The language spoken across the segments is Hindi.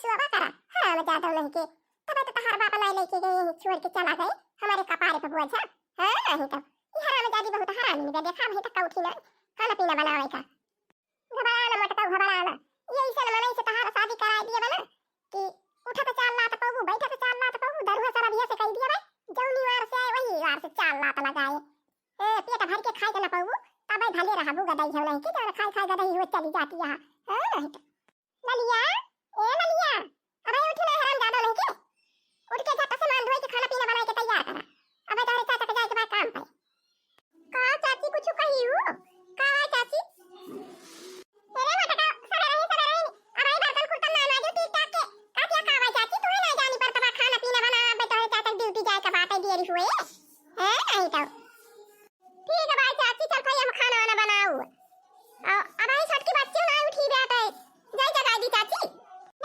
सुबह करा हराम जादव नहीं के तब तो तहार बाप लाई लेके गए छोड़ के चला गए हमारे कपारे पे बोझ। हां नहीं तो ये हराम जादी बहुत हरामी निकल देखा भाई तक उठी ना खाना पीना बनावे का घबराना मटका घबराना ये इसे मने से तहार शादी करा दिए बना कि उठा तो चाल लात पाऊ बैठा तो चाल लात पाऊ दरुआ सारा बिया से कह दिया भाई जौनी वार से वही वार से चाल लात लगाए पेट भर के खाए के ना पाऊ तब भले रहा वो गदाई है नहीं कि जरा खाई खाई गदाई हो चली जाती है। हां नहीं तो ललिया ए ललिया अबे उठ ना हराम जादव नहीं के उठ के झट से मान धोई के खाना पीना बना के तैयार करा अबे तारे चाचा के जाए के बाद काम पे का चाची कुछ कही हो का चाची अरे मटका सड़ा रही अरे बर्तन खुर्तन ना जो टीक टाक के का क्या कावा चाची तुम्हें ना जानी पर तब खाना पीना बना अबे तारे चाचा ड्यूटी जाए के बात है देरी हुए हैं नहीं तो ठीक है भाई चाची चल भाई हम खाना वाना बनाओ अब आई छटकी बच्ची ना उठी बैठे जय जगाई दी चाची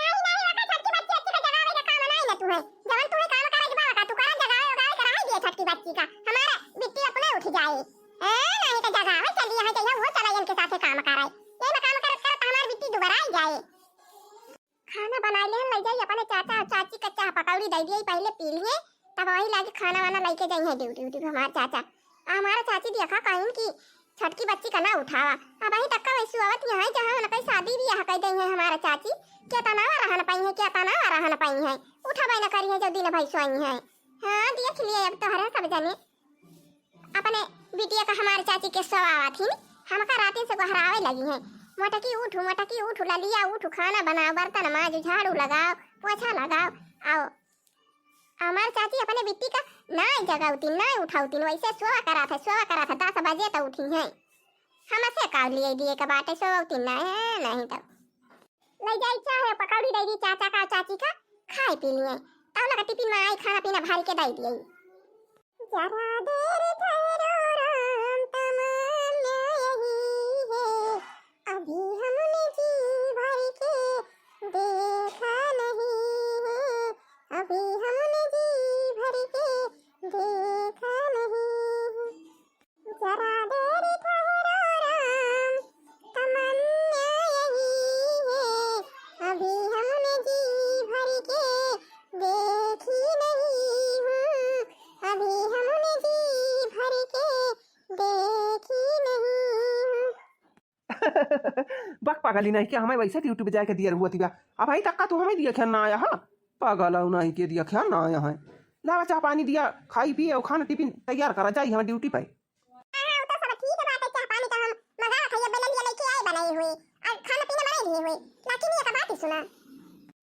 नहीं नहीं रखा छटकी बच्ची अच्छी का जगावे का काम नहीं ना तुम्हें जवन तुम्हें काम करे के बाबा तू करा जगावे उगाए करा दिए छटकी बच्ची का हमारा बिट्टी अपने उठ जाए नहीं तो जगावे चलिए है चाहिए वो चला इनके साथ काम कराए ये में काम करत करत हमारी बिट्टी दोबारा आई जाए खाना बना ले ले जाइए अपने चाचा और चाची का चाह पकौड़ी दे दिए पहले पी लिए तब वही लाके खाना वाना लेके जाएंगे ड्यूटी ड्यूटी हमारे चाचा हमारा चाची देखा कहीं की छटकी बच्ची का ना उठावा अब वही तक का वैसे आवत है जहां ना कहीं शादी भी है कह देंगे हमारा चाची क्या तनावा रहन पाई है क्या तनावा रहन पाई है उठावा ना करी है जब दिन भाई सोई है। हां देख लिए अब तो हरे सब जाने अपने बिटिया का हमारे चाची के सवावा थी हमका रातें से गहरावे लगी है मोटकी उठ ललिया उठ खाना बनाओ बर्तन मांजो झाड़ू लगाओ पोछा लगाओ आओ हमार चाची अपने बिट्टी का ना जगावती ना उठावती वैसे सोवा करा था 10 बजे तो उठी है हमसे काव लिए दिए का बाटे सोवती ना नहीं तो ले जाई चाहे पकौड़ी दे दी चाचा का चाची का खाए पी लिए तब लगा टिफिन में आई खाना पीना भारी के दे दिए जरा देर ठहरो राम तमन्ना यही है अभी हमने जी भर के देखा नहीं है अभी हमने जी भर के देखा नहीं जरा देर ठहरो राम तमन्ना यही है अभी हमने जी भर के देखी नहीं हूँ अभी हमने जी भर के देखी नहीं बक पागली नहीं क्या हमें वैसे ड्यूटी पे जाके दिया हुआ थी अब भाई तक का तो हमें दिया क्या ना आया हाँ पागल नहीं के दिया क्या ना आया है लावा चाह पानी दिया खाई पिए और खाना टिफिन तैयार करा जाइए हमें ड्यूटी पे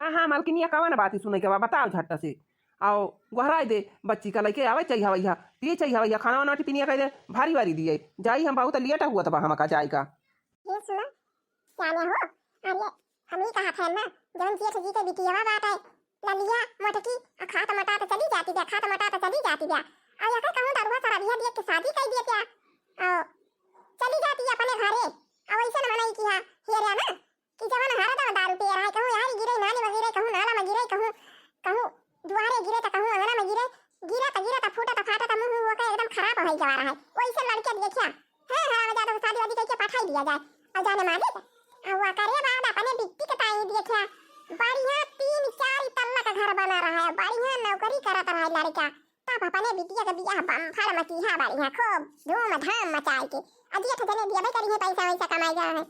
हाँ मालकिनिया कवा ना बात ही सुने के बाद बताओ झट्टा से आओ गहराई दे बच्ची का लेके आवे चाहिए भैया दिए चाहिए भैया खाना वाना टिफिनिया कह दे भारी भारी दिए जाई हम बहुत लेटा हुआ था हम का जाए का ये सुनो क्या हो अरे हम ही कहा था ना जवन जेठ जी के बिटिया बात है ललिया मोटकी खाता मटा तो चली जाती है खाता मटा तो चली जाती है और या कहूं दरुआ सारा बिया दिए के शादी कर दिए क्या और चली जाती है अपने घरे और ऐसे न मनाई की हां हेरे ना कि जवन हारा दा दारू पी रहा है कहूं यार गिरे नाली में गिरे कहूं नाला में गिरे कहूं दुआरे गिरे तो कहूं अंगना में गिरे तो फूटा तो फाटा तो मुंह वो का एकदम खराब हो जा रहा है वैसे लड़के देखिया हां हां ज्यादा शादी वादी करके पठाई दिया जाए और जाने मालिक हुआ करे बाद अपने बिट्टी के ताई देखिया बढ़िया 3-4 तल्ला का घर बना रहा है बढ़िया नौकरी करता रहा लड़का तब अपने बिटिया का बियाह बम्फर मचीहा बढ़िया खूब धूमधाम मचाए के अजिए ठजने दिया भाई करी है पैसा वैसा कमाई जा है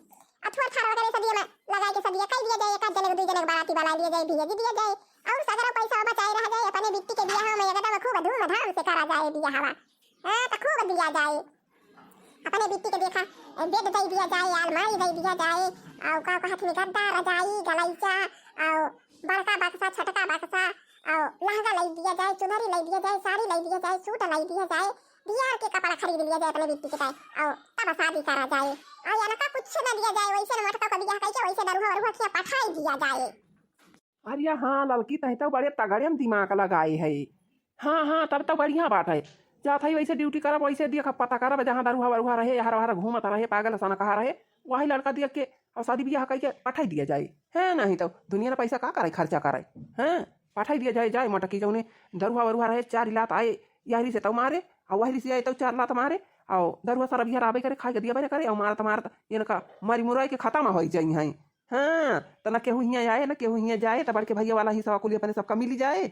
अथवा थारा वगैरह सदिया में लगा के सदिया कई दिया जाए एक जने दो जने बाराती वाला लिया जाए भेज दिया जाए और सगरा पैसा बचाए रह जाए अपने बिट्टी के बियाह में एकदम खूब धूमधाम से करा जाए बियाह हां तो खूब दिया जाए अपने बिट्टी के देखा बेड दे दिया जाए अलमारी दे दिया जाए और का हाथ में गद्दा रजाई गलैचा और बड़का बक्सा छटका बक्सा और लहंगा ले दिया जाए चुनरी ले दिया जाए साड़ी ले दिया जाए सूट ले दिया जाए बियाह के कपड़ा खरीद लिया जाए अपने बिट्टी के पास और तब शादी करा जाए और या ना कुछ न दिया जाए वैसे मटका का बियाह करके वैसे दरुआ वरुआ के पठाई दिया जाए अरे हाँ लड़की तह तो बड़े तगड़े में दिमाग लगाए है हाँ तब तो बढ़िया बात है जा था वैसे ड्यूटी करब वैसे दिया पता करब जहाँ दरुआ वरुआ रहे हरा हरा घूमता रहे पागल सन कहा रहे वही लड़का दिया के और शादी ब्याह करके पठाई दिया जाए है नहीं तो दुनिया में पैसा का करे खर्चा करे हैं पठाई दिया जाए मटकी जो दरुआ वरुआ रहे 4 लात आए यही से तो मारे और वही से आए तो 4 लात मारे और दरुआ सारा बिहार आवे करे खा के दिया करे और मारत ये ना मरी मुराई के खत्म हो जाए हैं हाँ तो ना केहू हियाँ आए ना केहू हियाँ जाए तो बड़के भैया वाला ही सब कुल अपने सबका मिल जाए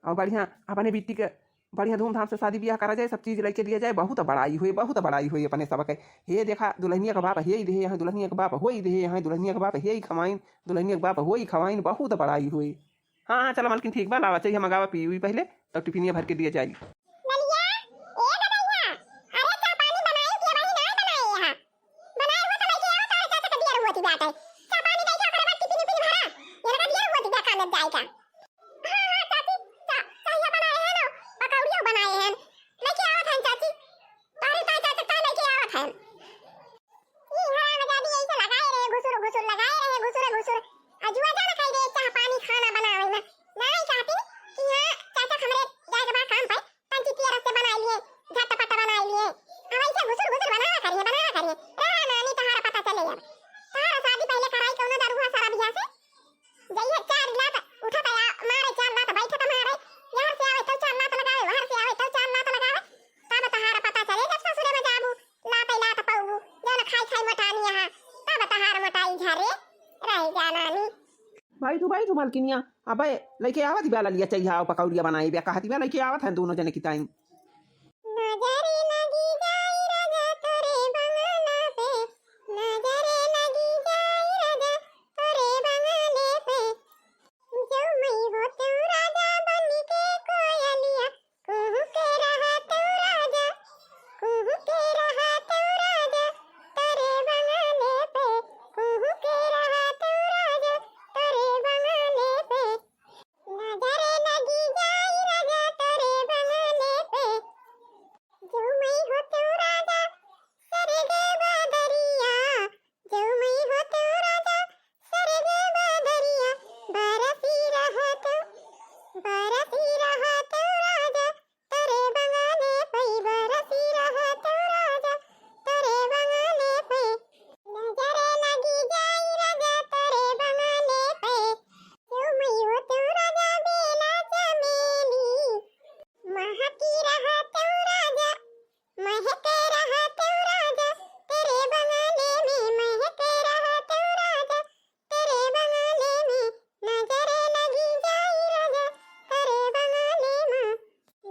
और बढ़िया अपने बेटी के बढ़िया धूमधाम से शादी ब्याह करा जाए सब चीज़ लेके दिया जाए बहुत बड़ाई हुई अपने सबके हे देखा दुल्हनिया का बाप हे ही दे यहाँ दुल्हनिया का बाप हो ही दे यहाँ दुल्हनिया का बाप हे ही खवाइन दुल्हनिया का बाप हो ही खवाइन बहुत बड़ाई हुई। हाँ हाँ चलो मालकिन ठीक बा लावा चाहिए मंगावा पी हुई पहले तब टिफिनिया भर के दिया जाएगी। ललिया ए गदैया अरे चा पानी बनाई के वही नहीं बनाई यहां बनाए हो तो लेके आओ तारे चाचा का दिया हुआ थी बात है चा पानी दे के ओकरे बाद टिफिन भरा ये लगा दिया हुआ थी देखा न जाएगा। हां हां चाची चा चाहिए बनाए हैं ना पकौड़ियां बनाए हैं लेके आवत हैं चाची तारे चाचा का लेके आवत हैं ई हां मजादी ऐसे लगाए रहे घुसुर घुसुर लगाए रहे घुसुर अजुआ जाना कह दे चा पानी खाना बनावे ना नहीं चाहती कि हां चाचा हमरे जाए के बाद काम पे तंची की रस्ते बना लिए झटपट बना लिए अब ऐसे घुसुर बनाना करिए रहा नानी तहारा पता चले यार तहारा शादी पहले कराई कौन दरुआ सारा बियाह से जइए चार लात उठा तो मारे चार लात बैठे तो मारे यहां से आवे तो चार लात लगावे वहां से आवे तो चार लात लगावे तब तहारा पता चले जब ससुरे में जाबू लात लात पाऊ जन खाई मोटानी यहां तब तहारा मोटाई झरे रह जानानी भाई तू मालकिनिया अबे लेके आवत ब्याला लिया चाहिए आओ पकौड़िया बनाई ब्या कहती ब्या लेके आवत हैं दोनों जने की टाइम नजरे लगी जाई राजा तोरे बंगला पे नजरे लगी जाई राजा तोरे बंगले पे जो मैं हो तू राजा बन के कोयलिया कुहू के रहा तू राजा कुहू के रहा तू राजा तोरे बंगले पे कुहू के रहा तू राजा तोरे बंगले पे नजरे लगी जाई राजा तोरे बंगले पे जो मैं हो तू राजा सरगे बदरिया जो मैं हो तू राजा सरगे बदरिया बरसी रहा तू राजा तेरे बंगले पे बरसी रहा तू राजा तेरे बंगले पे नजरे लगी जाई राजा तेरे बंगले पे जो मैं हो तू राजा बेला चमेली महकी रहा तू राजा महक रहा तू राजा तेरे बंगले में महक रहा तू राजा तेरे बंगले में नजरे लगी जाई राजा तेरे बंगले में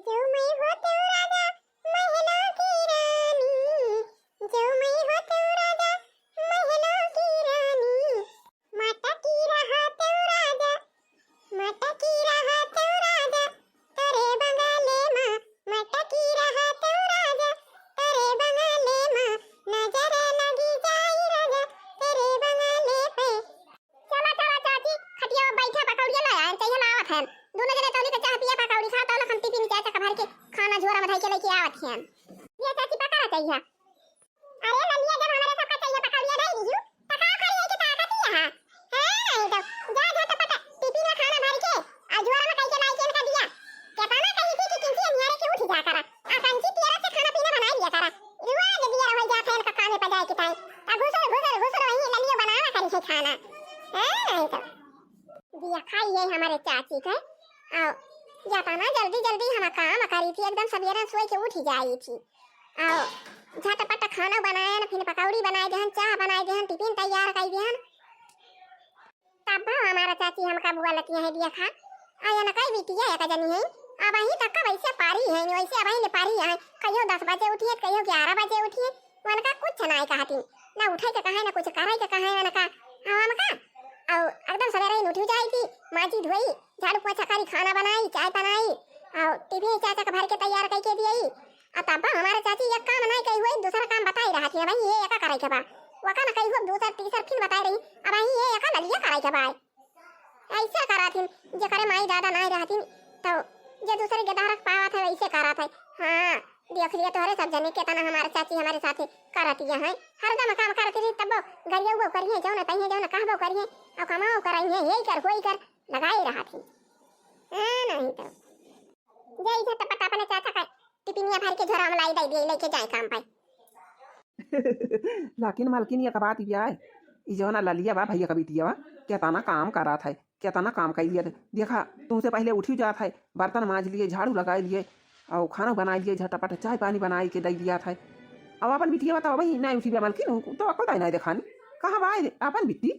जो मैं हो तू राजा महलों की रानी जो मैं हो तू राजा महलों की रानी मटकी रहा तू राजा मटकी रहा तू राजा तेरे बंगले में मटकी रहा तू राजा तेरे बंगले में नजरे लगी जाई राजा तेरे बंगले पे चला चला चाची खटिया में बैठा पकौड़िया लाया चाहिए लावत हैं दोनों जने तौली के चाह पिया पकौड़ी खा तो हम टिफिन चाचा का भर के खाना झोरा में धइ के लेके आवत हैं ये चाची पका चाहिए अरे ललिया जब हमारे सबका चाहिए पकौड़िया दे दीजू पका खड़ी है कि ताकत ही है नहीं तो जा झटपट टिफिन में खाना भर के और झोरा में कई के लाई के इनका दिया कहता ना कहीं थी कि किसी नियारे के उठ जा करा आकांक्षी तेरा से खाना पीना बना लिया करा रुआ जब दिया रह जा फैन का कामे पे जाए कि टाइम घुसर वही ललियो बनावा करी है खाना नहीं तो दिया खाई है हमारे चाची के आओ जाता ना जल्दी हम काम करी थी एकदम सवेरे सोई के उठ जाई थी आओ झटपट खाना बनाया ना फिर पकौड़ी बनाए देहन चाह बनाए देहन टिफिन तैयार कर देहन तब हमारा चाची हमका बुआ लतिया है दिया खा आया ना कई बिटिया या जनी है अब ही तक का वैसे पारी है वैसे अब ही ने पारी है कहियो 10 बजे उठिए कहियो 11 बजे उठिए मन का कुछ नहीं कहती ना उठे के कहे ना कुछ करे के कहे ना का हम का और एकदम सवेरे ही उठ जाई थी माजी धोई झाड़ू पोछा करी खाना बनाई चाय बनाई और टिफिन चाचा का भर के तैयार करके दिई अब तब हमारे चाची एक काम नहीं कही हुई दूसरा काम बताई रहा थी भाई ये एक करे के बा वका ना कही हुई दूसरा तीसरा फिर बताई रही अब ही ये एक ललिया करे के बा ऐसे करा थी जे करे माई दादा नहीं रहती तो जे दूसरे के दहरक पावा था वैसे करा था हां देख लिया तोहरे सब जने के तना हमारे चाची हमारे साथे करती है हरदम काम करती रही तब गरिया वो करिए जाओ ना तहिए जाओ ना कहबो करिए और कमाओ कराइए यही कर होई कर लगाई रहा थी नहीं तो जय झटपट अपने चाचा का टिफिनिया भर के झोरा में लाई दे दे लेके जाए काम पे लाकिन मालकिन ये बात ये है ई जो ना ललिया बा भैया कभी दिया क्या ताना काम करा था क्या ताना काम कर लिया देखा तुमसे पहले उठी जाता है बर्तन मांज लिए झाड़ू लगा लिए और खाना बना लिए झटपट चाय पानी बना के दे दिया था अब अपन बिटिया बताओ भाई नहीं उठी मालकिन तो आपको नहीं दिखानी कहाँ बा अपन बिट्टी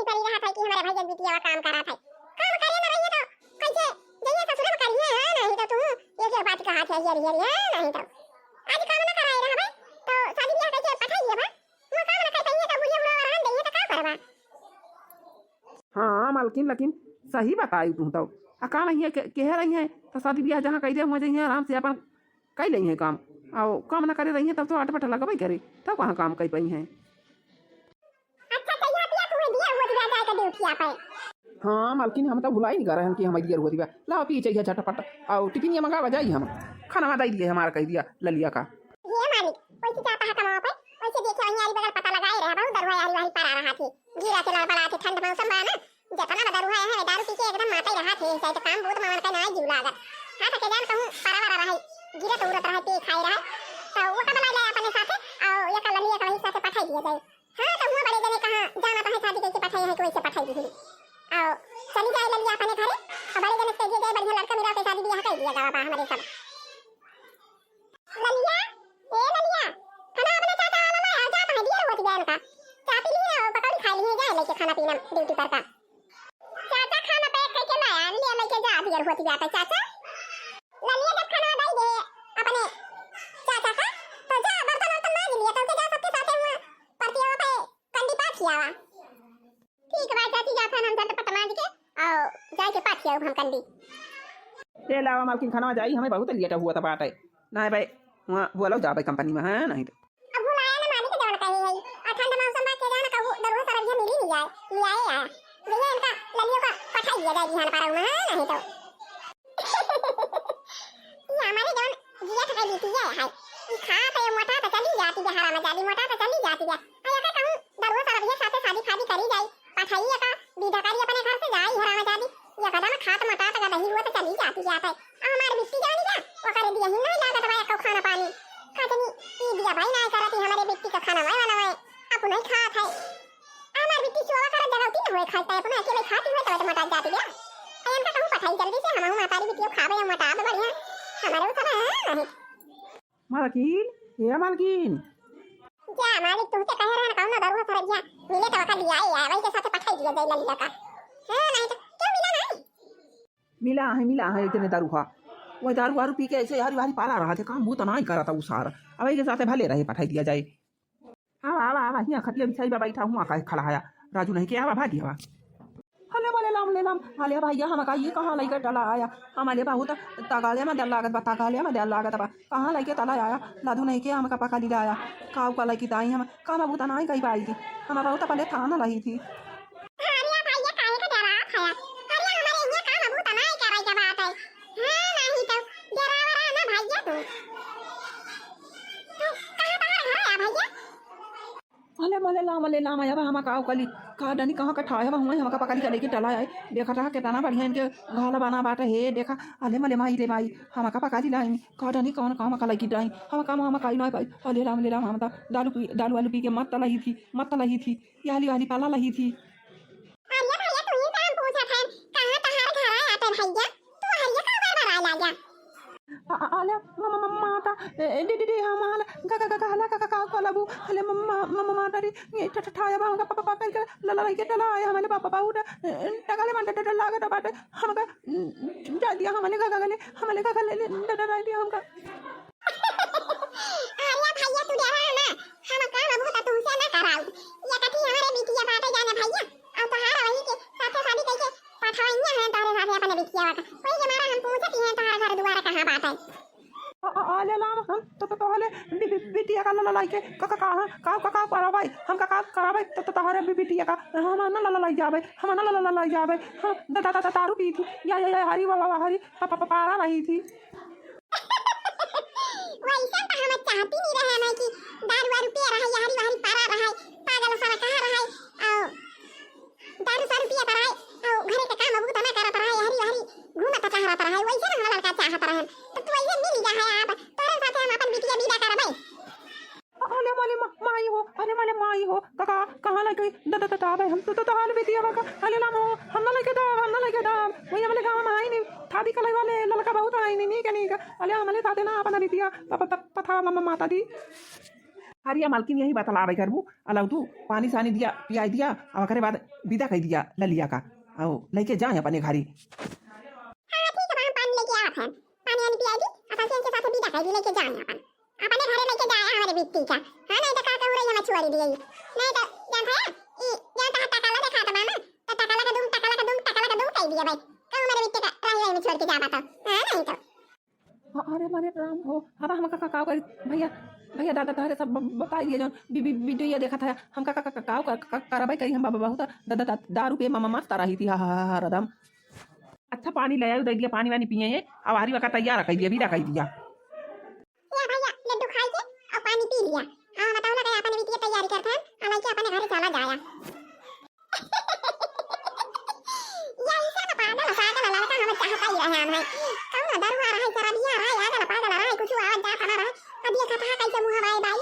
नहीं पड़ी रहा था कि हमारे भाई बिटिया काम करा था। काम करे ना रही तो कैसे जइए ससुर में करिए है नहीं तो तू ये बात कहा था यार है नहीं तो आज काम ना कराए रहा भाई तो शादी ब्याह कैसे पठाइए बा वो काम ना करते तो बुढ़िया बुढ़ा रहन देइए तो का करबा। हाँ मालकिन लेकिन सही बताई तू तो का नहीं है कह रही है तो शादी ब्याह जहाँ कह दे हुए जाइए आराम से अपन कर ली है काम और काम ना करे रही है तब तो अटपट लगबे करे तब कहाँ काम कर पाई हैं। अच्छा कहिया पिया तू दिया हुआ दिया जाए का ड्यूटी पे। हाँ मालकिन हम तो भुलाई नहीं कर रहे हैं कि हमारी दिया हुआ दिया लाओ पी चाहिए झटपट और टिफिन मंगावा जाइए हम खाना दे दिए हमारा कह दिया ललिया का। ये मालिक वैसे जाता है कमाओ पे वैसे देखे वहीं यारी बगल पता लगाए रहा बहुत दरवाजा यारी वहीं पर आ रहा थी गिरा के लाल पड़ा थे ठंड मौसम बा ना जितना बदरुआ है दारू पी के एकदम माता ही रहा थे ऐसे तो काम बहुत मावन का ना जीव लागत हां तो के जान कहूं पारा रहा गिरा तो उड़त रहा पे खाई रहा तो वो का बना ले अपने साथे और ये का ललिया का वहीं साथे पठाई दिया जाए। हां तो हुआ बड़े जने कहां जाना तो है शादी कैसे पठाई है कोई से पठाई दी और चली जाए ललिया अपने घरे और बड़े जने तेजे जाए बढ़िया लड़का मेरा के शादी ब्याह कर दिया जावा हमारे सब। ललिया ए ललिया खाना अपने चाचा वाला में आ जाता है दिया होती बहन का चाय पी लिए और पकौड़ी खा लिए जाए लेके खाना पीना ड्यूटी पर का चाचा खाना पैक करके लाया ले लेके जा दिया होती जाता चाचा ललिया जब खाना दे दे अपने चाचा का तो जा बर्तन वर्तन मांग लिया तो जा सबके साथ हुआ परतिया पे कंडी पाठ किया हुआ ठीक है चाची जा फिर हम झटपट मांग के और जाके पाठ किया हम कंडी ये लावा मालकिन खाना जाई हमें बहुत लेट हुआ था बात है ना भाई वहाँ वो लोग जा भाई कंपनी में है नहीं तो अब बुलाया ना मालिक जवन कहे है और ठंड मौसम में के जाना कहू दरवा सारा भी मिली नहीं जाए ले आए आया भैया इनका ललियों का पठाई दिया जाए बिहान पर में नहीं तो ये हमारे जवन जिया का बीती है ये खा तो मोटा तो चली जाती है हरा में जाली मोटा तो चली जाती है आया का कहूं दरवा सारा भी साथे शादी फादी करी जाए पठाई का विधाकारी अपने घर से जाए हरा में जाली ये कदम खात मोटा तो नहीं हुआ तो चली जाती है हमारे बिट्टी जानी जा वो करे दिया ही नहीं लागत भाई को खाना पानी खातनी ई दिया भाई ना करती हमारे बिट्टी का खाना मैं वाला है आप नहीं खात है हमारे बिट्टी सोवा कर जगती न होए खाता है अपना अकेले खाती हुए तो मोटा जाती है अयन का कहूं पठाई जल्दी से हम मातारी बिटियो खावे मोटा तो बढ़िया हमारे ऊपर है नहीं मालकिन ये मालकिन क्या मालिक तुमसे कह रहा है कहूं ना दरवा सारा दिया मिले तो का लिया है वही के साथ पठाई दिया जाए ललिया का है नहीं तो क्यों मिला नहीं मिला है इतने दारू वही दारू वारू पी के ऐसे हरी हरी पाला रहा थे काम भूत नहीं करा था उसार अब के साथ भले रहे पठाई दिया जाए। हाँ आवा यहाँ खटिया बिछाई बा बैठा हुआ का खड़ा आया राजू नहीं के आवा भागी आवा हले बोले ले लाम हाले भैया हम का ये कहाँ लेकर डला आया हमारे बहुत तगाले में डल लागत बा तगाले में डल लागत बा कहाँ लेके तला आया लादू नहीं के हम का पका ली आया काऊ का लेके दाई हम काम बहुत नहीं कही पाई थी हम बहुत पहले थाना लही थी। मले लाम आया हम का कली का डनी कहाँ कठा है हम का पकड़ी चले के टला आए देखा था कितना बढ़िया इनके घाला बना बाटे हे देखा अले मले माई रे माई हम का पकड़ी लाई का डनी कौन काम का लगी डाई हम काई ना पाई अले लाम हम दारू वालू पी के मत लही थी याली वाली पाला लही थी। अरे भैया तू ही काम पूछा था कहां तहार घर आया पे भैया तू हरिया का बार बार आ लगा अले माता डी हमारा का हला का लबू अले मम्मा माता री ये ठठाया बा का पापा का लला के चला आया हमारे पापा बाउड टगाले माता डर लागत बाटे हम का जा दिया हमारे का गले डर दिया हम का अरे भैया तू डरा ना हम काम बहुत तुमसे ना कराऊ ये कथी हमारे बिटिया बाटे जाने भैया और तहार वही के साथे शादी करके पठाइया है तारे साथे अपने बिटिया का वही के मारा हम पूछती हैं तहार घर द्वार कहां बाटे अले लाम हम तो हले बिटिया का लाई के का कराबाई हम का कराबाई तो तहरे बिटिया का हम ना लाई जावे हम ना लाई जावे हां दारू पी थी या हरी बाबा हरी पारा रही थी वैसा तो हम चाहती नहीं रहे मैं कि दारू वारू पी रहा है हरी हरी पारा रहा है पागल सारा कहां रहा है दारू सारू पिया रहा है और घरे के काम बहुत ना करत रहा है हरी हरी घूमत चाहत रहा है वैसे ना लड़का चाहत रहा है तो तू ऐसे मिल जा है आप तोरे साथे हम अपन बिटिया विदा करबै अरे माई हो काका कहां लगे दादा हम तो हाल बिटिया का अले लाम हो हम ना लगे दा वही हमले गांव में आई नहीं थादी कलाई वाले लड़का बहुत आई नहीं के नहीं अले हमले साथे ना अपन बिटिया पथा मम्मा माता दी हरिया मालकिन यही बतलावे करबू अलाउ तू पानी सानी दिया पियाई दिया और ओकरे बाद विदा कर दिया ललिया का और लेके जाए अपने घरी। हां ठीक है, हम पानी लेके आवत हैं, पानी वानी पियाई दी अपन से इनके साथ विदा कर दी, लेके जाए अपन अपने घरे लेके जाए हमारे बिट्टी का। हां नहीं तो का उरे हम छुआरी दी नहीं तो जान है ई जान ता टकाला देखा त मामा तो टकाला का दुम कह दिया भाई का हमारे बिट्टी का रही में छोड़ के जा बता। हां नहीं तो अरे मारे राम हो हरा हम का का भैया भैया दादा तारे सब बताई दिए जो वीडियो ये देखा था हम का करवाई करी हम बाबा बहुत दारू पे मामा मस्त रही थी। हा रदम अच्छा पानी ले आयो दे दिया, पानी वानी पिए अब हरी वका तैयार कर दिया विदा कर दिया। या भैया लड्डू खाई के और पानी पी लिया। हां बताओ ना अपन बिट्टी की तैयारी करते हैं हां लेके अपने घर चला जाया। या इसे का पागल लड़का हम चाहता ही रहे हम है कौन दारू आ रहा है जरा दिया रहा है आगल पागल रहा है कुछ आवाज जा पड़ा रहा अब ये कथा कैसे मुंह हवाए बाई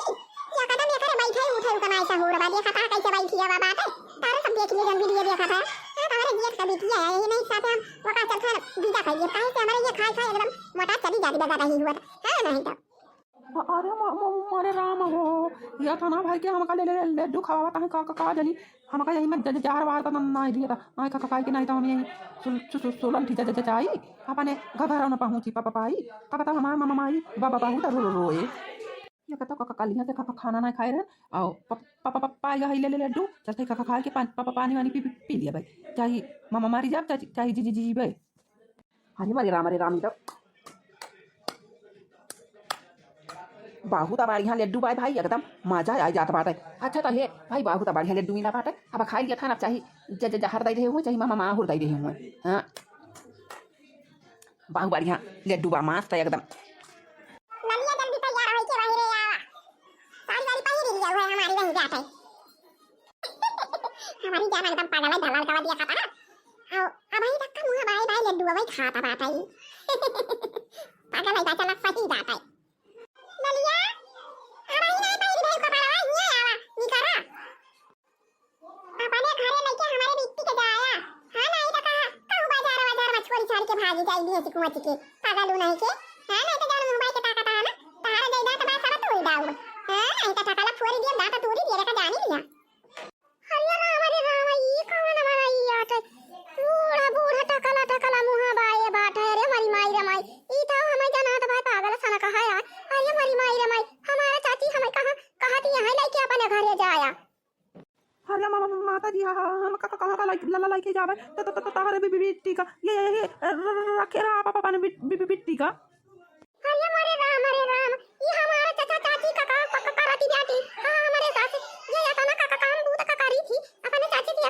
या कदम ये करे बैठे उठे कमाई सा हो रहा ये कथा कैसे बैठी है बात है तारे सब देख लीजिए वीडियो देखा था हमारे गेट का बिटिया है ये नहीं साथ हम वका चल कर विदा कर दिया काहे से हमारे ये खाए एकदम मोटा चली जाती बता रही हुआ है नहीं तो अरे मारे राम हो या था ना भाई के हम का ले लड्डू खवाता है का जली हम का यही में जार बार तो ना दिया था ना का के नहीं तो हम यही सोलन थी चाई अपने घर न पहुंची पापा पाई तब तक हमार मामा माई बाबा बहुत रोए ये कहता का लिया से खाना ना खाए रहे और पापा पापा यही ले लड्डू चलते खा के पापा पानी वानी पी लिया भाई चाहे मामा मारी जा चाहे जी भाई। अरे मारे राम तब बहुत बढ़िया लड्डू बाय भाई एकदम मजा आ जाता बात है। अच्छा तो है भाई बहुत बढ़िया लड्डू मिला बात है अब खाई लिया था ना चाहे जहर दे रहे हो चाहे मामा माँ दे रहे हुए। हाँ बहुत बढ़िया लड्डू बा मस्त है एकदम। ललिया जल्दी तैयार होई के बाहर आवा सारी वाली पहिर लिया हुआ है हमारी वहीं जात है। हमारी जान एकदम पागल है दलाल का दिया खाता है अब ही तक मुंह बाय लड्डू वही खाता बात है। पागल है बच्चा लग सही जाता है ललिया अब ही नहीं पहिर भेल कपड़ा ये आवा निकरा अपने घरे लेके हमारे बिट्टी के जाया। हां नहीं तो कहू बाजार में छोरी छाड़ के भागी जाई दिए चिकू मच के पागल नहीं के। हां नहीं तो जान मोबाइल के ताकत है ना तारा दे दा तो मैं सब तोड़ दाऊ। हां नहीं तो टकला फोड़ी दिया दाता तोड़ी दिया का जानी लिया। अरे राम ई कौन हमारा ई आटे बूढ़ा टकला मुहा बाए बाट है रे मरी माई रे माई ई तो हमें जाना तो भाई पागल सन कहा यार। अरे मरी माई रे माई हमारा चाची हमें कहा थी यहां लेके अपने घरे जाया। अरे माता जी हम कहाँ का लाइके जावे तो तारे बिट्टी का ये रखे रहा पापा ने बिट्टी का। अरे मरे राम ये हमारा चाचा चाची का कराती जाती। हां हमारे साथ ये या तो ना का काम दूध का करी थी अपने चाची की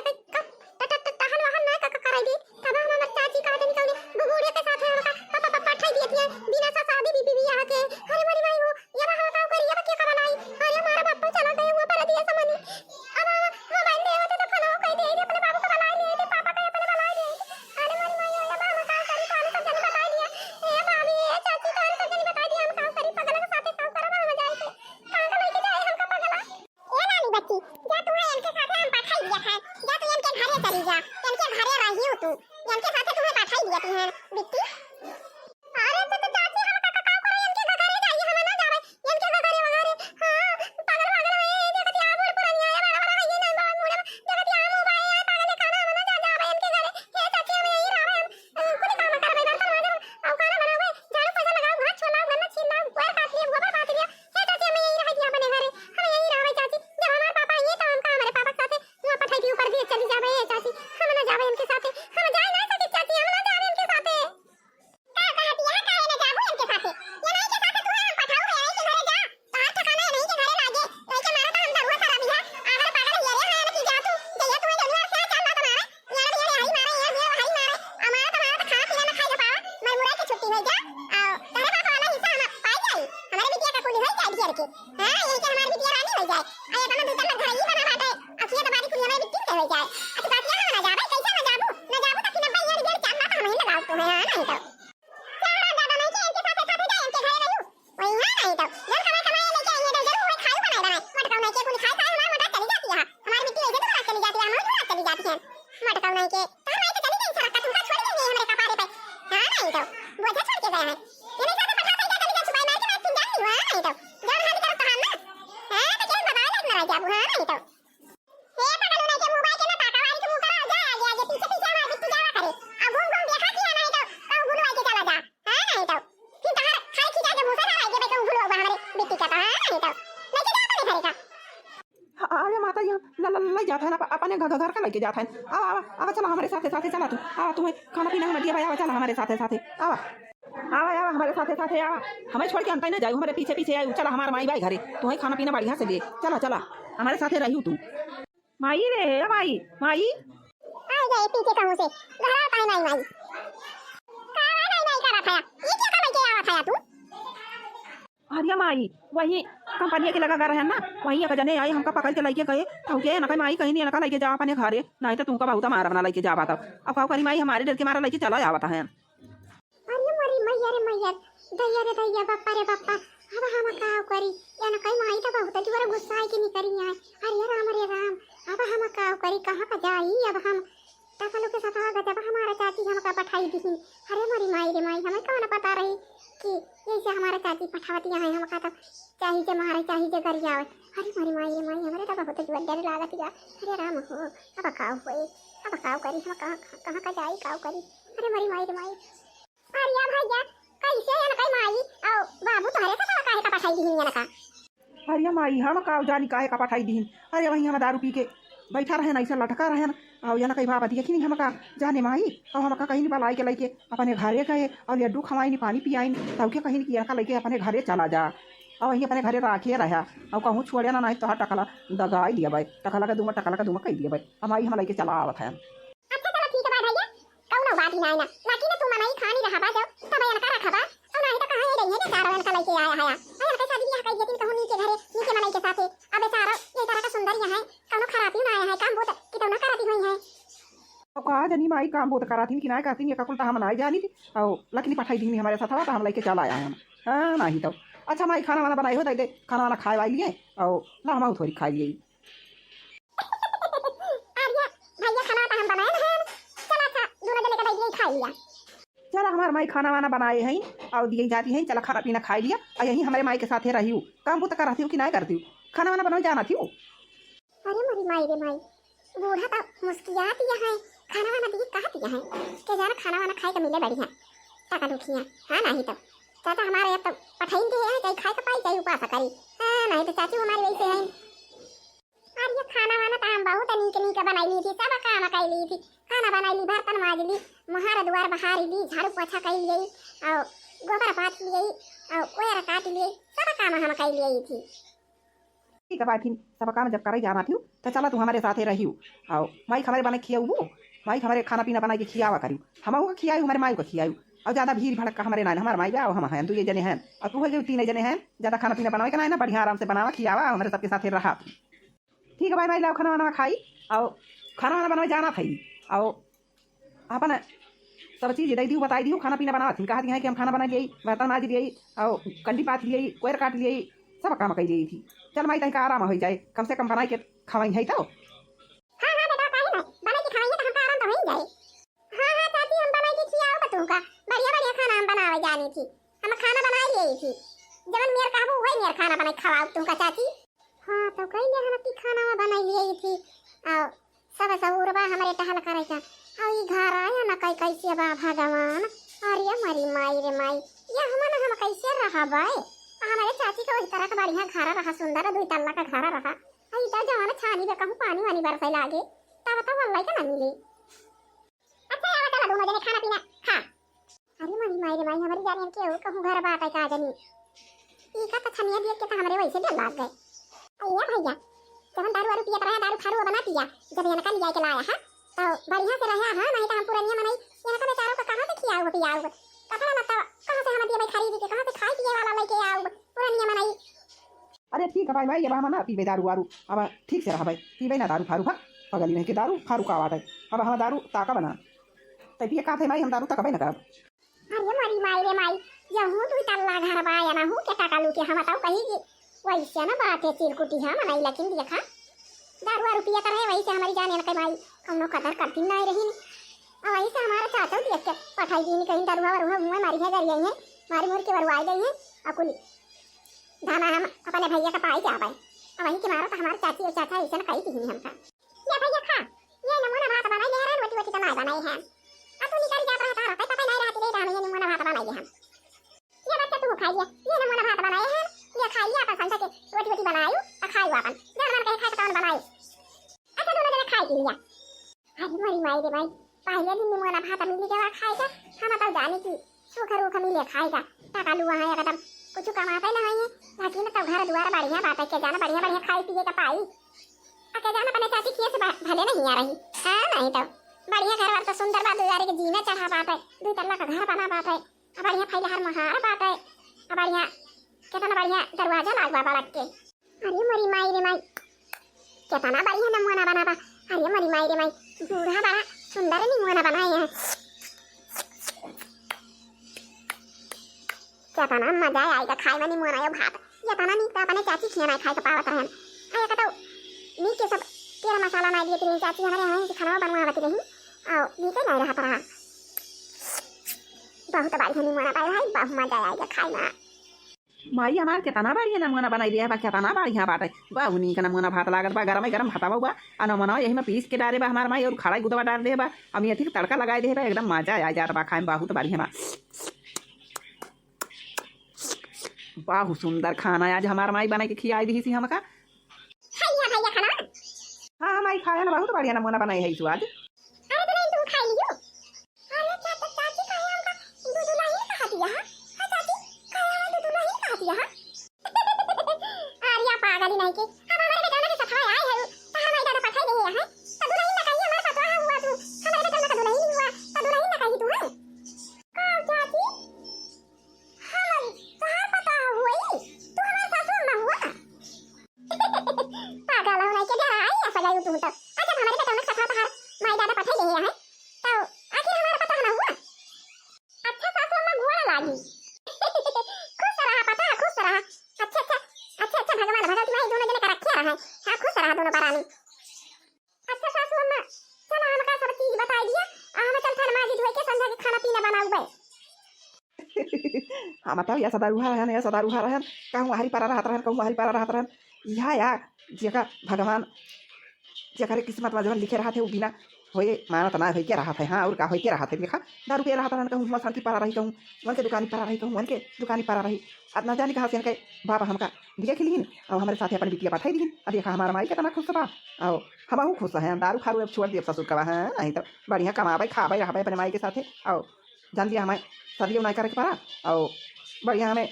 टहल वहन ना का कराई दी तब हमारा चाची का दिन निकलने बुबूड़े के साथ है पापा पठाई दी थी बिना सा शादी बीबी आ के। अरे मरी माई हो ये हम का करी ये क्या करना है। अरे हमारा बापू चला गए वो पर दिया समझ अब मोबाइल दे होते तो फोन कह दे अपने बाबू को बुला ले पापा का अपने बुला ले। अरे मरी माई हो बाबा का करी कौन सब जन बता दिया ए भाभी ए चाची कौन सब जन बता दिया हम का करी पगला के साथ काम करा हम जाए थे कहां का लेके जाए हमका पगला। ए नानी बच्ची जा तू है इनके साथ हम पठाई दिया था जा तू इनके घरे चली जा इनके घरे रही हो तू इनके साथ तुम्हें पठाई दिया थी है बिट्टी। अरे तो चाची हम का करो इनके घरे जाइए हम ना जावे इनके घरे वगैरह। हां पागल है देखती आ बोल पुरानी आया बड़ा ये नहीं बात मुड़े देखती आ मोबाइल है पागल खाना हम ना जावे इनके घरे हे चाची हम यही रहे हम कुछ काम कर भाई बर्तन माजे और खाना बनावे झाड़ू पोछा लगाओ घास छोला गन्ना छीलना गोबर काट लिया गोबर काट लिया हे चाची हम यही रहे अपने घरे हम यही रहे चाची जब हमारे पापा ये तो हम का हमारे पापा के साथ वहां पठाई भी ऊपर भी चली जावे चाची हम ना जावे इनके साथ हम जा नहीं सकते चाची हम ना जावे इनके साथ का कहती है काहे ना जाबू इनके साथ ये नहीं के साथ तू हम पठाऊ है यही के घरे जा बाहर ठिकाना नहीं के घरे लागे नहीं के मारा तो हम दरुआ खराब है अगर पागल ये रे है ना कि जा तू जइया तू जलवा से चल रहा तुम्हारे यार भी हाई मारे यार भी हाई मारे हमारा तो खा पीना ना खाई पावा मैं मुड़ा की छुट्टी हो जा और तेरे पापा वाला हिस्सा हम पाई जाई हमारे बिटिया का कुली हो जाए घेर के। हां यही के हमारी बिटिया रानी हो जाए आया तो दूसरा घर ही बना बाटे अखिया दबारी कुली हमारी बिटिया हो जाए। अच्छा बात ये ना जावे कैसे ना जाबू तक ना भाई यार घेर चालना तो हम ही लगाओ तुम्हें। हां नहीं तो चारा दादा नहीं के इनके साथ जाए इनके घरे रहू वही। हां नहीं तो जब कमाई लेके आइए तो जरूर खाई बना देना मटका नहीं के कुली खाई खाई हमारा मटा चली जाती है हमारी बिटिया इधर तो चली जाती है हमारी चली जाती है मटका नहीं के तार नहीं तो चली गई सड़क तुमका छोड़ देंगे हमारे कपारे पे। हां नहीं तो बोझा छोड़ के गए हैं ये नहीं साथ पठा कर चली जा छुपाई मार के मैं तुम जान नहीं। हां नहीं तो जान हाथ कर कहां ना हां तो अरे माता यहाँ लई जाता है ना अपने घर का लेके जाता है। आवा आवा आवा चला हमारे साथे साथे चला तू आवा तुम्हें खाना पीना मत दिया भाई आवा चला हमारे साथे साथे आवा आवा आवा हमारे साथे साथे आवा हमें छोड़ के अंत ना जाए हमारे पीछे पीछे आई चला हमारे माई भाई घरे तुम्हें खाना पीना बढ़िया से दे चला चला हमारे साथे रही तू माई रे माई माई आ गए पीछे कहूं से घर आता है नहीं माई कावा नहीं करा था ये क्या काम के आवा था तू अरे माई वही कंपनी के लगा कर है ना वही एक जने आई हमका पकड़ के लेके गए तो के ना माई कहीं नहीं ना लेके जा अपने घरे नहीं तो तुमका बहुत मारा बना लेके जा पाता अब का करी माई हमारे डर के मारा लेके चला जाता है। अरे मरी मैया रे मैया दैया रे दैया बाप्पा रे बाप्पा अब हम का करी या ना कहीं माई तो बहुत जोर गुस्सा है कि नहीं करी है अरे राम अब हम का करी कहां का जाई अब हम टकलो के साथ आ जब हमारा चाची हमका पठाई दी अरे मरी माई रे माई हमें कौन पता रही कि जैसे हमारा चाची पठावती है हमका तो चाहिए जे मारे चाहिए जे करी आवे अरे मरी माई रे माई हमारे तो बहुत जोर डर लागत या अरे राम हो अब काऊ होए अब काऊ करी हम कहां का जाई काऊ करी अरे मरी माई रे माई अरे भैया कैसे या कई माई आओ बाबू तोहरे से काहे का पठाई दी या ना का अरे माई हम का जानी काहे का पठाई दी अरे वही हम दारू पी के बैठा रहे ना ऐसा लटका रहे ना और या ना कहीं बाबा देखी नहीं हमका जाने माई और हमका कहीं नहीं बलाई के लेके अपने घरे गए और लड्डू खवाई नहीं पानी पियाई तब के कहीं नहीं किया का लेके अपने घरे चला जा और वहीं अपने घरे रखे रहा और कहूँ छोड़े ना नहीं तो टकला दगाई दिया भाई टकला का दूंगा कह दिया भाई हमारी हम लेके चला आवत है। अच्छा चलो ठीक है भैया कौनो बात ही नहीं ना लाकी ना तुम नहीं खानी रहा बा जाओ तब या का रखा बा और नहीं तो कहां ही रही है चार वन का लेके आया है अरे कैसा दी है कहीं कहूं नीचे घरे नीचे मनाई के साथे अबे चारा ये तरह का सुंदर यहाँ है कौनो खराबी ना आया है काम बहुत कि तो ना कराती हुई है और कहा जनी माई काम बहुत कराती कि ना करती नहीं ककुल हम नहीं जानी थी और लकनी पठाई दी हमारे साथ तो हम लेके चला आया हम हाँ नहीं तो अच्छा माई खाना वाना बनाई हो दे खाना वाना खाए वाली है और ना हम थोड़ी खाई लिए भैया खाना तो हम बनाए ना चला था दोनों जने का बैठ के खा लिया चला हमारे माई खाना वाना बनाए हैं और दी जाती है चला खाना पीना खा लिया और यही हमारे माई के साथ रही हूँ काम बहुत कराती हूँ कि नहीं करती हूँ खाना वाना बनाई जाना थी। अरे मेरी माई रे माई बूढ़ा तो मुस्कियात दिया है खाना वाना दी कहा दिया है के जरा खाना वाना खाए का मिले बढ़िया टका दुखिया हाँ नहीं तो चाचा हमारे तो पठाई दे है चाहे खाए का पाई चाहे उपास करी हाँ नहीं तो चाची हमारी वैसे है और ये खाना वाना तो हम बहुत नीक बनाई ली थी सब काम कर ली थी खाना बनाई ली बर्तन माज ली मुहारा द्वार बहारी ली झाड़ू पोछा कर ली और गोबर पात ली और कोयरा काट ली सब काम हम कर ली थी। ठीक है भाई फिर सब काम जब कर जाना थी तो चला तू हमारे साथ रही और माई हमारे बने खियाऊ वो माई हमारे खाना पीना बना के खियावा करी हम को खियाऊ हमारे माई को खियाऊ और ज़्यादा भीड़ भड़का हमारे ना हमारे माई और हम हैं तो ये जने हैं और तू है तीन जने हैं ज़्यादा खाना पीना बनावे का ना बढ़िया आराम से बनावा खियावा हमारे सबके साथ रहा। ठीक है भाई माई लाओ खाना वाना खाई और खाना वाना बनावे जाना थी और अपन सब चीज़ दे दी बताई दी खाना पीना बना थी कहा दिया है कि हम खाना बना लिए बर्तन माज लिए और कंडी पात लिए कोयर काट लिए सब काम कर ली थी। चल माई तक आराम हो जाए कम से कम बनाई के खवाई है तो हाँ हाँ बेटा काहे ना बनाई के खाएंगे तो हमका आराम तो हो ही जाए। हाँ हाँ चाची हम बनाई के खियाओ बतूंगा बढ़िया बढ़िया खाना हम बनावे जानी थी हम खाना बना लिए थी जवन मेर काबू वही मेर खाना बनाई खवाओ तुमका चाची। हाँ तो कहीं हम की खाना में बनाई लिए थी और सब सऊरबा हमारे टहल करे का और ये घर आया ना कई कैसे बा भगवान अरे मरी माई रे माई ये हम कैसे रहा बाए हमारे चाची का वही तरह का बढ़िया घर रहा सुंदर दुई तल्ला का घर रहा आई तो जवान छानी में कहूं पानी वानी बरसे लागे तब तो वल्लाई का ना मिले। अच्छा आवा चला दोनों जने खाना पीना खा। अरे मरी माई रे माई हमारी जाने के हो कहूं घर बात है का जनी ई का तो छनिया देख के तो हमरे वैसे डर लाग गए। अయ్యా भैया जब दारू वारू पिया रहा दारू खारू बना पिया जब यहाँ का लिया के लाया है तो बढ़िया से रहा हां नहीं तो हम पुरानिया मनाई यहाँ का बेचारों को कहां से खियाओ पियाओ पता ना तो कहां से हम दिए भाई खरीद के कहां से खाई पिए वाला लेके आओ पुरानिया मनाई। अरे ठीक है भाई ये हम ना पीबे दारू वारू अब ठीक से रहा भाई पीबे ना दारू खारू पगली नहीं के दारू खारू का आवाज है अब हम दारू ताका बना तो पिए का थे माई हम दारू तक ना करब। अरे मरी माई रे माई जहूं तू तल्ला घर बाया ना हूं के टाका लू के हम बताओ कहीं की वैसे ना बात है चिरकुटी हम नहीं लेकिन देखा दारू वारू पिया रहे वही से हमारी जाने लगे भाई कौनो कदर करती नहीं रही और वही से हमारा चाचा देख के पठाई दी कहीं दारू वारू मुंह मारी है गई है मारी मुर के बरवाई गई है अकुली धाना हम अपने भैया का पाई जा पाए और वही के मारो तो हमारे चाची और चाचा ऐसा कही थी हमका ये भैया खा ये नमूना भात बनाई ले रहा रोटी रोटी बनाई बनाई है अब तू निकल जा रहा था पता नहीं रहती रे रानी ये नमूना भात बनाई है ये बच्चा तू खाइए ये नमूना भात बनाए हैं ये खाइए अपन संसा के रोटी रोटी बनाई और खाइए अपन जब मन कहे खाए तो अपन बनाई। अच्छा दोनों जने खाई लिया। अरे मरी माई रे माई, पहले दिन निमोना भात मिली के खाएगा, हम तो जाने की सुखर उख मिले खाएगा। टाका लुआ है एकदम कुछ कमाते ना है, बाकी ना तो घर द्वार बढ़िया बात है के जाना बढ़िया बढ़िया खाई पिए का पाई। आके जाना अपने चाची किए से भले नहीं आ रही। हां नहीं तो बढ़िया घर वार तो सुंदर बात दुआरे के जीना चढ़ा बात है, दो तल्ला का घर बना बात है, बढ़िया फैला हर महार बात है, बढ़िया कितना बढ़िया दरवाजा लागवा बालक के। अरे मरी माई रे माई, कितना बढ़िया नमूना बना बा। अरे मरी माई रे माई, बूढ़ा बड़ा सुंदर नमूना बनाए हैं। कितना मजा आएगा खाए में नमूना यो भात। ये तना नहीं तो अपने चाची खियाना खाए का पावत रहन। आया का तो नी के सब तेरा मसाला ना दिए तेरी चाची हमारे यहाँ से खाना बनवावत रही और नीचे नहीं रहा रहा। बहुत बढ़िया नमूना पाए भाई, बहुत मजा आएगा खाए में। माई हमार कितना बढ़िया नमूना बनाई दिया बा, कितना बढ़िया बाटे बा। उन्हीं का नमूना भात लागत बा, गरम गरम भाता बा आ नमूना यही में पीस के डाले बा हमार माई और खड़ा गुदवा डाल दे बा, अब ये ठीक तड़का लगाए दे बा, एकदम मजा आ जात बा खाए में, बहुत बढ़िया बा। बहुत सुंदर खाना आज हमार माई बना के खिलाई दी सी हमका। भैया भैया खाना। हाँ माई खाया ना, बहुत बढ़िया नमूना बनाई है इस आज। अरे तो नहीं तुम खा लियो। अरे चाची खाया हमका दूध नहीं खा दिया। हां चाची खाया दूध नहीं खा दिया। अरे पागल नहीं के हम हमारे बेटा ने सफाई आए है तो हमारे दादा पठाई दे है तो दूध नहीं ना कहिए हमारे पता हुआ तू हमारे बेटा का दूध नहीं हुआ तो दूध नहीं ना कही तू है कौन चाची हम कहां पता हुई तू हमारे सासू में हुआ। पागल हो नहीं के डरा आई ऐसा गई तू तो। अच्छा हमारे बेटा ने सफा हर माई दादा पठाई दे है तो आखिर हमारा पता ना हुआ। अच्छा सासू में घोड़ा लागी। खुश रहा पता खुश रहा। अच्छा भगवान भगवती माई दोनों जने का रखे रहा है। हां खुश रहा दोनों परानी। अच्छा सासू अम्मा चलो हमका सब चीज बता दिया हम चल थान माजी धोई के संध्या के खाना पीना बनाऊ बे। हाँ मतलब या सदारुहा रहन, या सदारुहा रहन, कहूँ हरी पारा रहत रहन, कहूँ हरी पारा रहत रहन। यह या जेका भगवान जेकर किस्मत में जवन लिखे रहते वो बिना होए मानत ना होई के रहत है। हाँ और का होई के रहत है, देखा दारू पे रहत रहन, कहूँ मसान की पारा रही, कहूँ वन के दुकानी पारा रही, कहूँ वन के दुकानी पारा रही। अब न जाने कहाँ से इनके बाबा हमका दिए खिलीन और हमारे साथ अपन बिटिया पठाई दीन। अब देखा हमारा माई कितना खुश बा और हम खुश हैं। दारू खारू अब छोड़ दिए ससुर का है, नहीं तो बढ़िया कमाबे खाबे रहबे अपने माई के साथ और जान दिया हमें शादी नहीं करे के पारा और बढ़िया हमें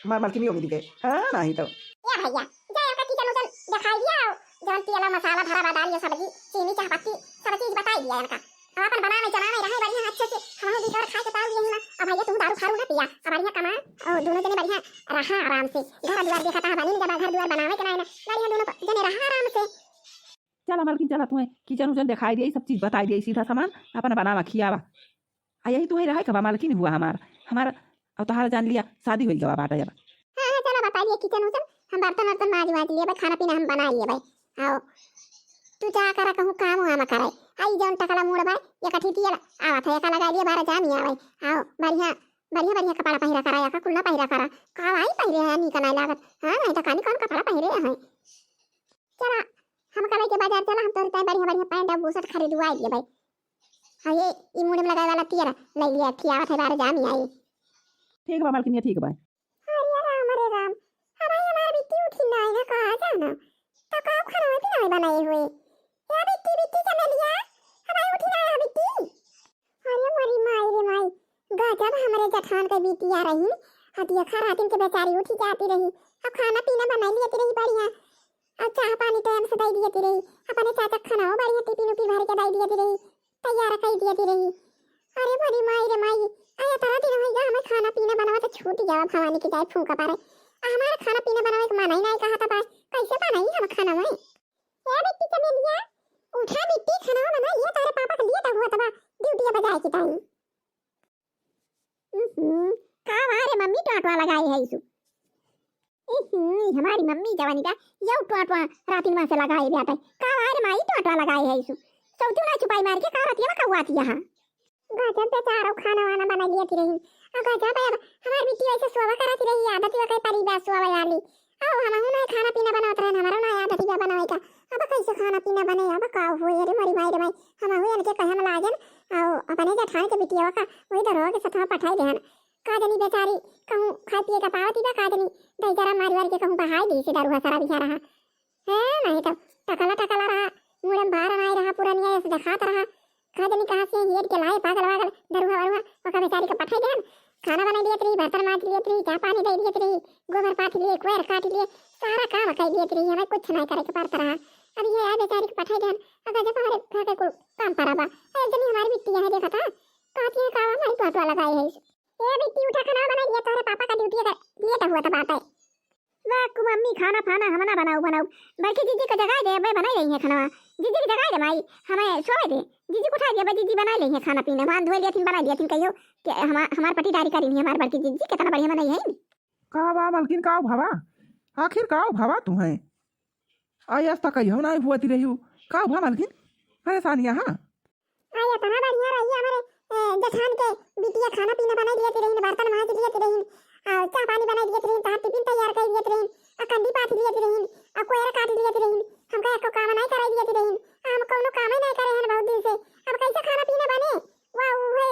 मर मर की भी मिल गए। हाँ नहीं तो या भैया जाए का किचन उचन दिखाई दिया जवन तेल मसाला भरा बदाल ये सब्जी चीनी चाय पत्ती सब चीज बताई दिया इनका। हम अपन बनावे चनावे रहे बढ़िया अच्छे से हम भी और खाए के पाऊ दिए ना। अब भैया तुम दारू खारू ना पिया अब बढ़िया कमा और दोनों जने बढ़िया रहा आराम से। घर द्वार देखा था बनी जब घर द्वार बनावे के ना बढ़िया दोनों जने रहा आराम से। चल मालकिन चला तुम्हें किचन उचन दिखाई दिया, सब चीज बताई दिया, सीधा सामान अपन बनावा खियावा। आ यही तुम्हें रहा कबा मालकिन हुआ हमारा और तोहार जान लिया शादी हुई गवा बाटा जब। हां चलो बता दिए किचन उचन हम बर्तन वर्तन माज वाज लिए भाई खाना पीना हम बना लिए भाई। आओ तू जा करा कहूं काम हम करे आई जौन टकला मोड़ भाई ये कठी तिया आवा था एक लगा दिए बारा जामी आवे। आओ बढ़िया बढ़िया बढ़िया कपड़ा पहिरा करा या कुल्ला पहिरा करा का भाई पहिरे है नी कना लागत। हां नहीं तो कानी कौन कपड़ा पहिरे है। चला हम कल के बाजार चला हम तो बढ़िया बढ़िया पैंट और बुशर्ट खरीदवा दिए भाई। हां ये ई मुंह में लगाए वाला तिया ले लिया खियावा था बारा जामी आई। ठीक बा मालकिन ठीक बा। अरे राम हमारी बिट्टी उठी ना है कहां जाना तो का खाना होती नहीं बनाए हुए या बिट्टी चमेलिया हमारी उठी ना है बिट्टी। अरे मरी माई रे माई गजब हमारे जठान के बिट्टी आ रही हतिया खा रात के बेचारी उठी जाती रही अब खाना पीना बना लेती रही बढ़िया और चाह पानी टाइम से दे देती रही अपने चाचा खाना हो बढ़िया टिफिन उफिन भर के दे देती रही तैयार कर देती रही। अरे मरी माई रे माई आया तारा दिन होगा हमें खाना पीना बनावा तो छूट जावा भवानी की जाए फूंका पारे हमारा खाना पीना बनावे के मना ही नहीं कहा था बा कैसे बनाई हम खाना में। ए बिट्टी चमेलिया उठा बिट्टी खाना बना ये तारे पापा के लिए तो हुआ तबा ड्यूटी बजाए की टाइम। का हमारे मम्मी टोटवा लगाई है इसु। हमारी मम्मी जवानी का ये टोटवा रात में से लगाई बेटा का हमारे माई टोटवा लगाई है इसु सब चुना छुपाई मार के का रात में कौआ थी यहां गजब बेचारो खाना वाना बना लिया थी रही और गजब है हमारी बिट्टी ऐसे सोवा कराती रही आदत है कई परिवार सोवा वाली आओ हम ना खाना पीना बनाते रहे हमारा ना आदत है बनावे का अब कैसे खाना पीना बने अब का होए रे मरी माई रे माई हम हुए के कहे हम लाजन आओ अपने जेठान के बिटिया का वही दरो के साथ पठाई देहन का जनी बेचारी कहूं खा पिए का पावती बा का जनी दई जरा मारी वार के कहूं बहाई दी से दारू हसरा बिचा रहा है नहीं तो टकला टकला रहा, मुड़न बाहर नहीं रहा, पूरा नहीं ऐसे दिखाता रहा। कहा जानी कहाँ से हेड के लाए पागल वागल दरुआ वरुआ ओका बेचारी का पठाई देन। खाना बना दिए रही, बर्तन माज लिए रही, चाय पानी दे दिए रही, गोबर पाथ लिए, कुएर काट लिए, सारा काम कर दिए रही। हमें कुछ नहीं करे के पड़ता रहा। अब ये है बेचारी का पठाई देन। अगर जब हमारे घर के कुल काम पड़ा बा एक जनी हमारी बिट्टी है देखा था कहती है कावा हमारी टोटवा लगाई है। ये बिट्टी उठा खाना बना दिया तोरे पापा का ड्यूटी कर लिए तो हुआ था बात है। वाह कु मम्मी खाना खाना हम ना बनाऊ बनाऊ बल्कि जीजी को जगाए दे, मैं बनाई रही है खाना। जीजी की जगाए दे माई, हमें सोए दे। जीजी को उठा दिया, जीजी बना ली है खाना पीना, मान धोए लिया थी, बना दिया थी। कहियो कि हमार पटीदारी करी नहीं हमार बड़की जीजी कितना बढ़िया बनाई है। का बा मलकिन का भावा, आखिर का भावा तुम्हें आई आज तक कहियो ना हुआती रही हूँ का भा मलकिन परेशानियाँ। हाँ आया तना बढ़िया रही हमारे जठान के बिटिया खाना पीना बनाई दिया रही, बर्तन माज दिया रही, चाय पानी बनाई दिया रही, तार टिफिन तैयार कर दिया रही, कंदी पाथ दिया रही, कोयर काट दिया रही। हमका एको काम नहीं कराई दिया रही, हम कोनो काम ही नहीं करे हैं बहुत दिन से। अब कैसे खाना पीना बने? वाह उहे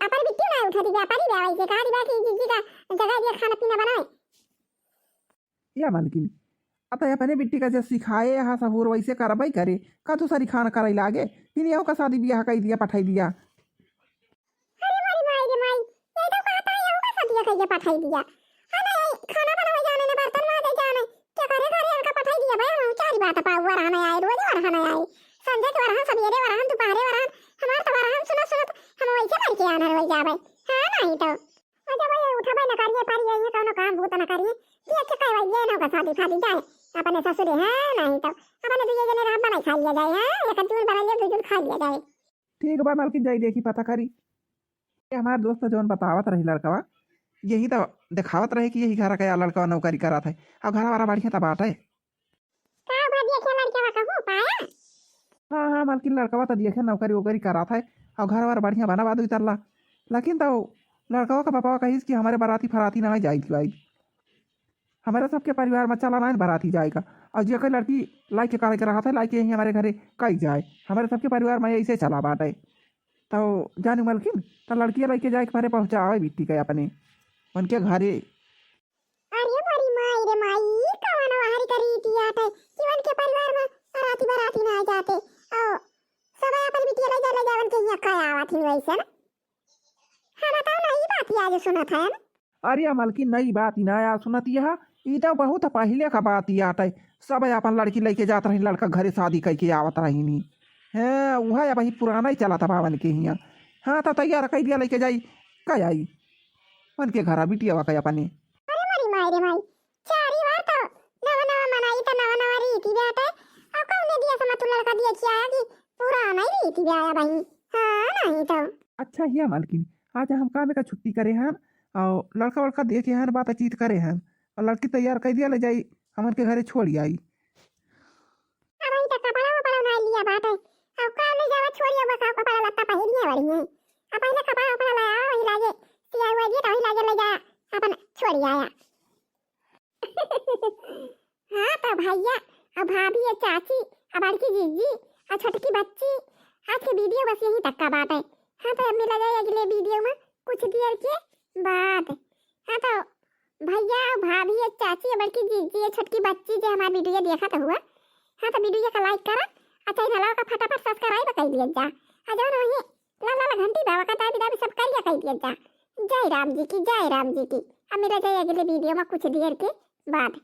अपन बिट्टी ना उठा दी व्यापारी व्यापारी से कहा दिया कि जीजी का जगह दिया खाना पीना बनाए। या मलकिन अतः अपने बिट्टी का जैसे सिखाए यहाँ सहूर वैसे करबई करे का तू सारी खाना कराई लागे फिर यहो का शादी ब्याह कही दिया पठाई दिया। अरे मारी माई रे माई, ये तो कहता है यहो का शादी कहिए पठाई दिया। हमें खाना बनावे जाने ने बर्तन माजे जाने क्या करे करे इनका पठाई दिया भाई। हम चारी बात पावा रहना आए, रोज रहना आए, संजय के वरहन सवेरे वरहन दोपहरे वरहन हमार तो वरहन सुनत हम वैसे मर के आना रोज जावे। हां नहीं तो जब ये उठा भाई न करिए पारी ये कोनो काम भूत न करिए कि अच्छा कहवा ये ना का शादी फादी जाए अपने ससुर है नहीं तो अपने दुए जने रात बनाई खा लिया जाए। हां एक दूर बना लिया दूर खा लिया जाए। ठीक बा मलकिन जाई देखी पता करी। ये हमार दोस्त जौन बतावत रही लड़कवा यही तो दिखावत रहे कि यही घर का लड़का नौकरी करा था और घर वाला बढ़िया तो बात है। का भाभी के लड़का का हो पाया? हाँ हाँ मलकिन लड़कवा तो देखे नौकरी वोकरी करा था और घर वाला बढ़िया बना बाद उतरला। लेकिन तो लड़कवा का पापा कहिस कि हमारे बाराती फराती ना जाएगी भाई, हमारे सबके परिवार में चला ना बाराती जाएगा और जो लड़की लाई के करे के रहा था लाई के यही हमारे घरे कई जाए हमारे सबके परिवार में ऐसे चला बाटे। तो जानी मलकिन तो लड़की लाई के जाए के घरे पहुँचावे बिट्टी के अपने उनके घरे। अरे मारी माई रे माई कवन वाहरी करी दिया थे कि उनके परिवार में बाराती बाराती ना जाते और सब अपन बिटिया ले जा उनके यहाँ का आवा थी वैसे ना। हाँ बताओ ना ये बात आज सुना था ना। अरे मलकिन नई बात ही नया सुनती है ई तो बहुत पहले का बात ही आते सब अपन लड़की लेके जात रही लड़का घरे शादी करके आवत रही नहीं है वह वही पुराना ही चला था बावन के यहाँ। हाँ तो तैयार कर दिया लेके जाई कह आई उनके घर बिटिया वा अपने। अरे मारी माई रे माई चारी बार तो नवा नवा मनाई तो नवा नवा रीति बेटे और कौन दिया समय तू लड़का दिया कि आया कि पुराना ही रीति आया भाई। हाँ नहीं तो अच्छा ही मलकिन आज हम काम का छुट्टी करे हैं और लड़का वड़का देखे हैं बातचीत करे हैं और लड़की तैयार कर दिया ले जाई हमन के घरे छोड़ी आई। अरे तो कपड़ा वपड़ा ना लिया बात है और काम ले जावा छोड़िया बस कपड़ा लत्ता पहनिए वाली है अब पहले कपड़ा वपड़ा लाया वही लागे सिया हुआ दिया तो वही लागे ले जा अपन छोड़ी आया। हाँ तो भैया और भाभी और चाची और बड़की जीजी और छोटकी बच्ची आज की वीडियो बस यही तक का बात है। हाँ तो अब मिला जाए अगले वीडियो में कुछ देर के बाद। हाँ तो भैया भाभी और चाची और बड़की जीजी और छोटकी बच्ची जो हमारा वीडियो देखा तो हुआ। हाँ तो वीडियो का लाइक करा अच्छा चैनल का फटाफट सब्सक्राइब कर दिया जा आ जाओ वही ला ला घंटी दबा का दाबी दाबी सब कर दिया जा। जय राम जी की जय राम जी की। अब मिला जाए अगले वीडियो में कुछ देर के बाद।